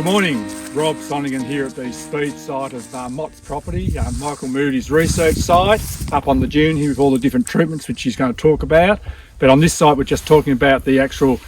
Good morning, Rob Sonogan here at the speed site of Motts property, Michael Moody's research site, up on the dune here with all the different treatments which he's going to talk about. But on this site we're just talking about the actual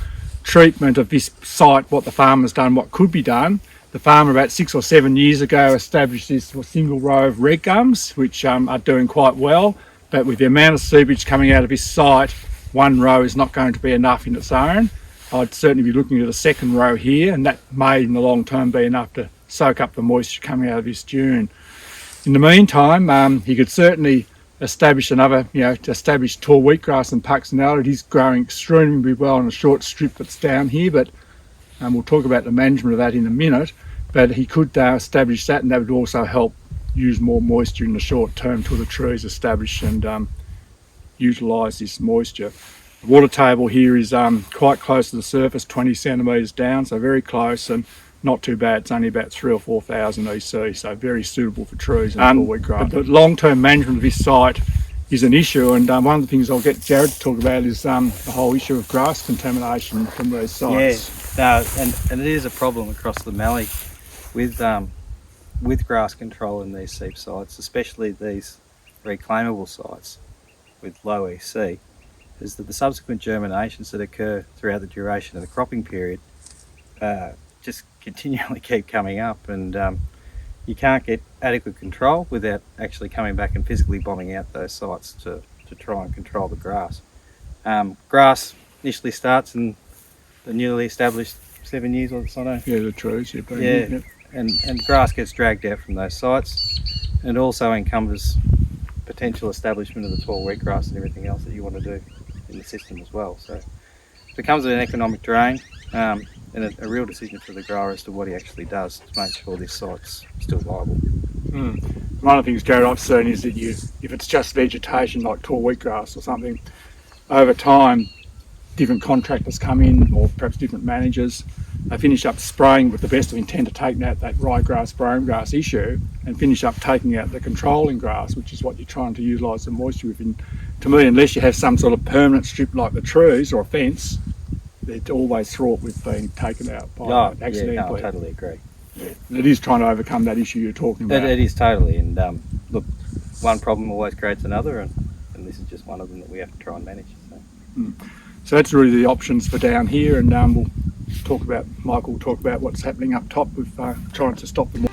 treatment of this site, what the farmer's done, what could be done. The farmer about 6 or 7 years ago established this single row of red gums which are doing quite well, but with the amount of seepage coming out of this site, one row is not going to be enough in its own. I'd certainly be looking at a second row here, and that may in the long term be enough to soak up the moisture coming out of this dune. In the meantime, he could certainly establish another, establish tall wheatgrass and puccinellia. It is growing extremely well on a short strip that's down here, but we'll talk about the management of that in a minute. But he could establish that, and that would also help use more moisture in the short term till the trees establish and utilise this moisture. The water table here is quite close to the surface, 20 centimetres down, so very close and not too bad. It's only about 3,000 or 4,000 EC, so very suitable for trees and tall wheatgrass. But the long-term management of this site is an issue, and one of the things I'll get Jarrod to talk about is the whole issue of grass contamination from these sites. Yeah, and it is a problem across the Mallee with grass control in these seep sites, especially these reclaimable sites with low EC. Is that the subsequent germinations that occur throughout the duration of the cropping period just continually keep coming up, and you can't get adequate control without actually coming back and physically bombing out those sites to try and control the grass. Grass initially starts in the newly established 7 years or so. Yeah, the trees. And grass gets dragged out from those sites, and also encumbers potential establishment of the tall wheatgrass and everything else that you want to do in the system as well. So it becomes an economic drain and a real decision for the grower as to what he actually does to make sure this site's still viable. One of the things, Jarrod, I've seen is that if it's just vegetation like tall wheatgrass or something, over time different contractors come in, or perhaps different managers, they finish up spraying with the best of intent to take out that ryegrass, brome grass issue and finish up taking out the controlling grass, which is what you're trying to utilise the moisture with. And to me, unless you have some sort of permanent strip like the trees or a fence, they're always fraught with being taken out by accidentally. Yeah, no, I totally agree. Yeah. And it is trying to overcome that issue you're talking about. It is totally, and look, one problem always creates another, and this is just one of them that we have to try and manage. So that's really the options for down here, and Michael will talk about what's happening up top with trying to stop them.